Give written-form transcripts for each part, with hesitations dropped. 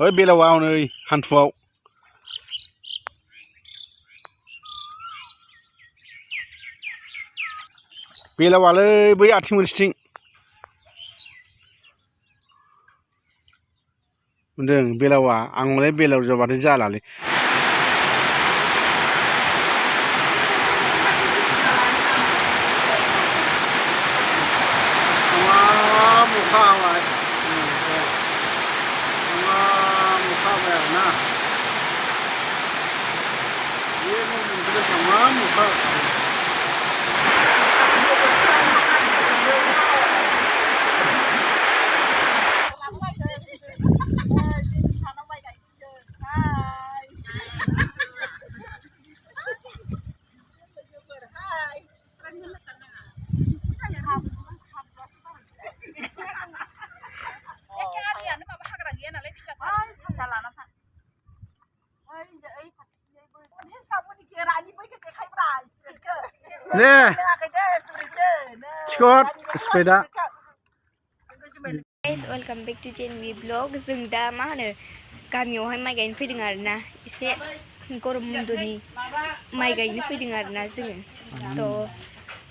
ฮ้ยเบลาวาวเลยฮันฟาวเบลาวาเลยเบย์อาทิมริสติงมันเด้งเบลาวาอังเลยเบลาวจะวัดจ่าละเลยว้าวมุขาวะว้าวมุขาวะนะเยี่ยมมันจะทำว้าวมุขาวเนี่ยสกอตสเปด้า Guys, welcome back to JNV Vlog. जों दा मा होनो गामियावहाय माइ गायनो फैदों आरोना एसे गरम बन्दनि माइ गायनो फैदों आरोना जोङो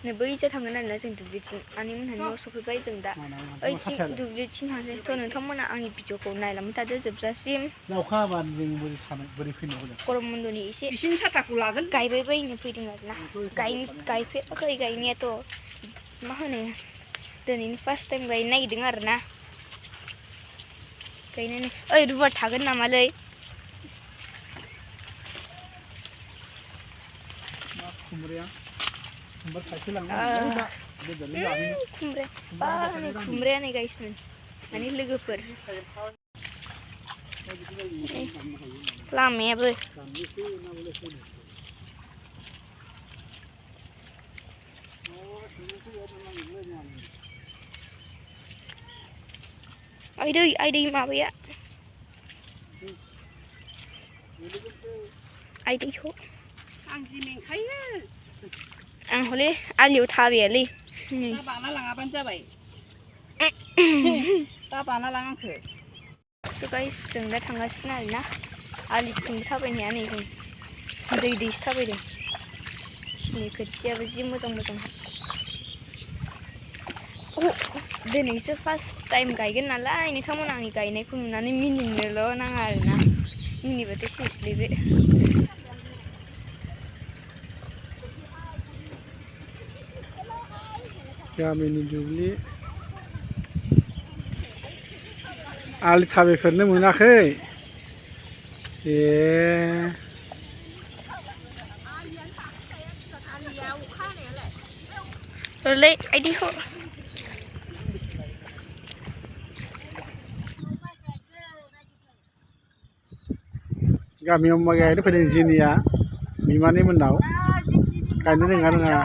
थ' बैजा थांगोन आरोना जों दुब्लिथिं आनै मोनहानि न'आव सफैबाय जों दा ओइथिं दुब्लिथिं थांसै थ' नोंथांमोना आंनि भिडिअखौ नायलांबाय थादो जोबजासिम गरम बन्दनि एसे गायबाय बायनो फैदों आरोना गायफेराखै गायनायाथ' मा होनो दिनैनि फार्स्ट टाइम गायनो नागिरदों आरोना गायनानै ओइ रुबार थागोन नामालै खुमब्राया नै गायसमोन माने लोगोफोर लामायाबो आइदै माबाया आइदैखौ आं जि मेंखायो आं हले आलियाव थाबायालै दा बाना लाङाबानो जाबाय दा बाना लां आंखो स' गाइस जों दा थांगासिनो आरोना आलिथिंबो थाबायनाया नै जों दैसो थाबायदों नै खोथियाबो जि मोजां दिनैसो फार्स्ट टाइम गायगोन नालाय नोंथांमोना आंनि गायनायखौ नुनानै मिनिनोल' नाङा आरोना मिनिबाथाय सेसलै बे गामिनि दुब्लि आलि थाबायफेरनो मोनाखै ओरैलै आइदैखौ गामियाव माइ गायनो फैदों जिनिया बिमानै मोननाव गायनो रोङा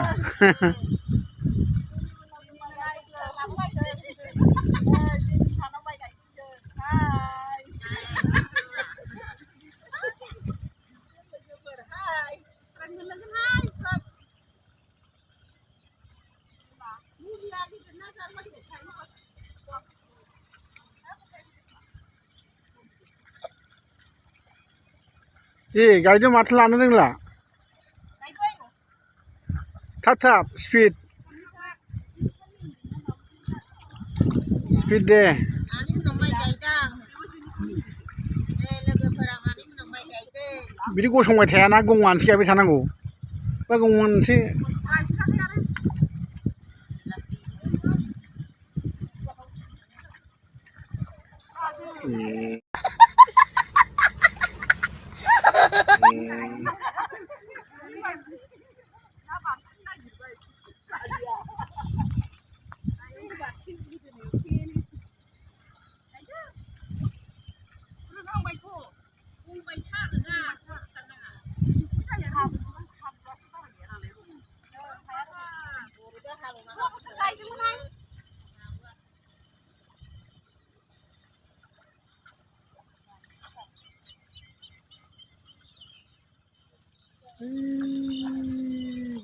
गायदो माथो लानो रोंला थाब स्पिड दे बिदि गसंबाय थायाना गंमानसो गायबाय थानांगौ बा गंमानसो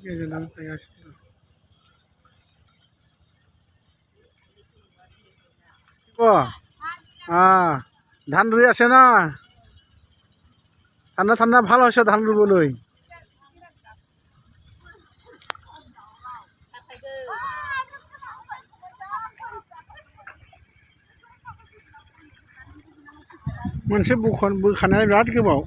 गोजोनाव थांगासिनो ধান রুই আছে না ঠান্ডা ঠান্ডা ভালো হয়েছে ধান রুবলৈ मोनसे बोखानाया बिराद गोबाव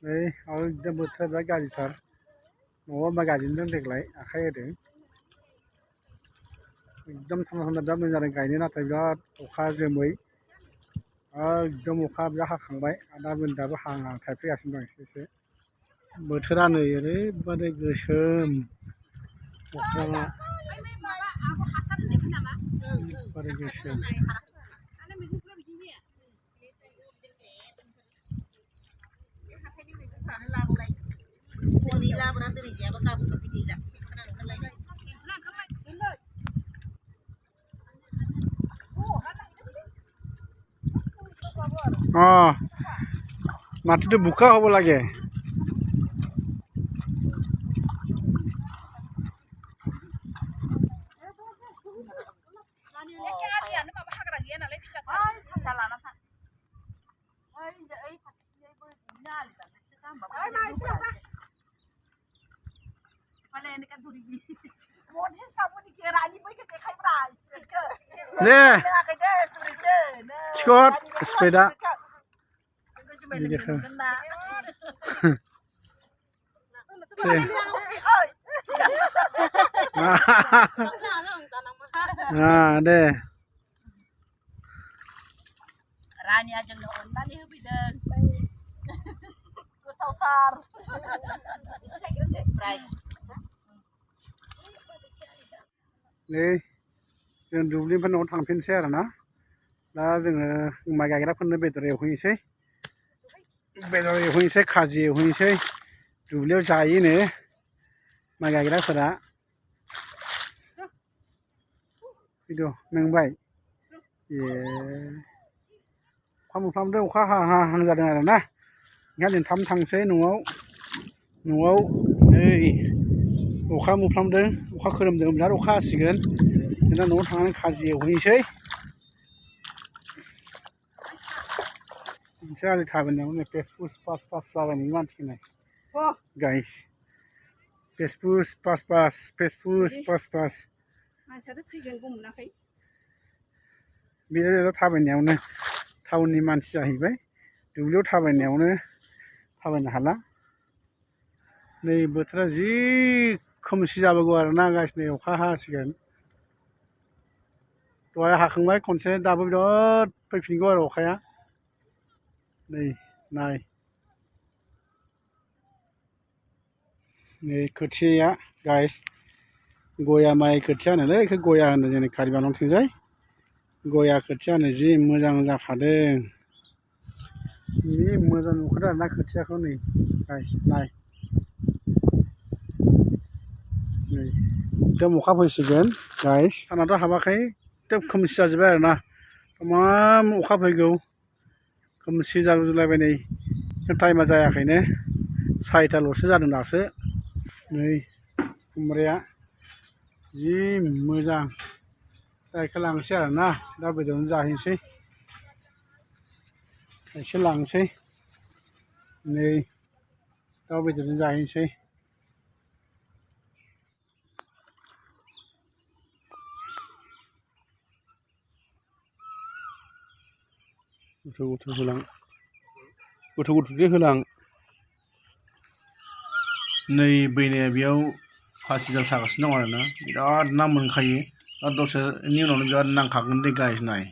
नै एकदम बोथोरा बिराद गाज्रिथार न'आव माइ गायजेनदों देग्लाय आखाइ होदों एकदम थान्दा थान्दा बिराद मोजां जादों गायनो नाथाय बिराद अखा जोमै एकदम अखा बिराद हाखांबाय दाबो हाहां थाइफ्रिगासिनो दं एसे एसे बोथोरा नै ओरैबादि गोसोम अख्राङा ओरैबादि गोसोम মাটিটো বোকা হ'ব লাগে दे Scott sepeda देखो deh Rani aja nggak tadi bidang tar नै जों दुब्लिनिफ्राय न'आव थांफिनसै आरोना दा जोङो माइ गायग्राफोरनो बेदर एवहैनोसै खाजि एवहैनोसै दुब्लियाव जायोनो माइ गायग्राफोरा फैद' मेंबाय अखा मोफ्लामदों अखा हाहां जादों आरोना ओंखायनो जों थाब थांसै न'आव नै अखा मोफ्लामदों अखा खोरोमदों बिराद अखा हासिगोन दा न'आव थांनानै खाजि एवहैनोसै मोनसे आलि थाबायनायावनो फेसफुस पास जाबाय मानसिखौ नाय गाइस फेसफुस पास मानसियाथ' थैगोन गम मोनाखै बे थाबायनायावनो टाउननि मानसि जाहैबाय दुब्लियाव थाबायनायावनो थाबायनो हाला नै बोथोरा जि खोमसि जाबोगौ आरोना गाइस नै अखा हासिगोन दहाय हाखांबाय खनसे दाबो बिराद फैफिनगौ आरो अखाया नै नाय नै खोथियाया गाइस गया माइ खोथिया होनोलै बेखौ गया होनो जोंनि कार्बि आंलंथिंजाय गया खोथिया होनो जि मोजां जाखादों जि मोजां नुखादों आरोना खोथियाखौ नै गाइस नाय नै एकदम अखा फैसिगोन गाइस सानाथ' हाबाखै एकदम खोमसि जाजोब्बाय आरोना तमाम अखा फैगौ खोमसि जाजोबलायबाय नै टाइमा जायाखैनो 4टाल'सो जादों दासो नै खुमब्राया जि मोजां जायखौ लांसै आरोना दा बेदरजों जाहैनोसै एसे लांसै नै दाउ बेदरजों जाहैनोसै गोथौ गोथौजों होलां नै बैनाया बेयाव फासिजाल सागासिनो दं आरोना बिराद ना मोनखायो दा दसेनि उनावनो बिराद नांखागोन दे गाइस नाय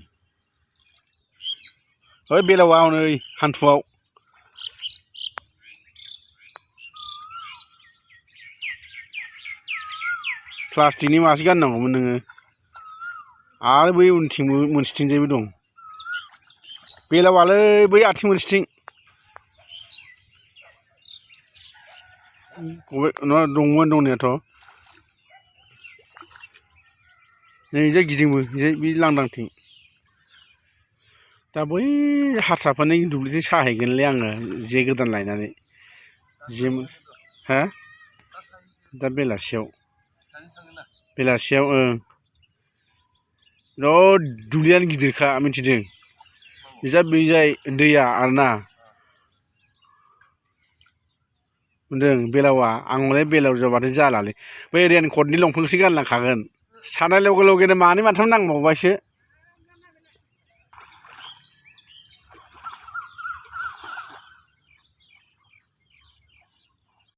ओइ बेलावा हनै हान्थुआव प्लास्टिकनि मासे गाननांगौमोन नोङो आरो बै उनथिंबो मोनसेथिंजायबो दं बेलावालै बै आथिं मोनसेथिं नङा दंमोन दंनायाथ' नै जे गिदिंबो जे बे लांदांथिं दा बै हारसाफोरनि दुब्लिथिं साहैगोनलै आङो जे गोदान लायनानै जे हा दा बेलासियाव ओं बिराद दुब्लियानो गिदिरखा मिथिदों जा बैजाय दैया आरोना मोनदों बेलावा आं हले बेलाव जाबाथाय जालालै बै रेनकटनि लंपेन्टखौसो गानलांखागोन सानाय लगे लगेनो मानै माथाम नांबावबायसो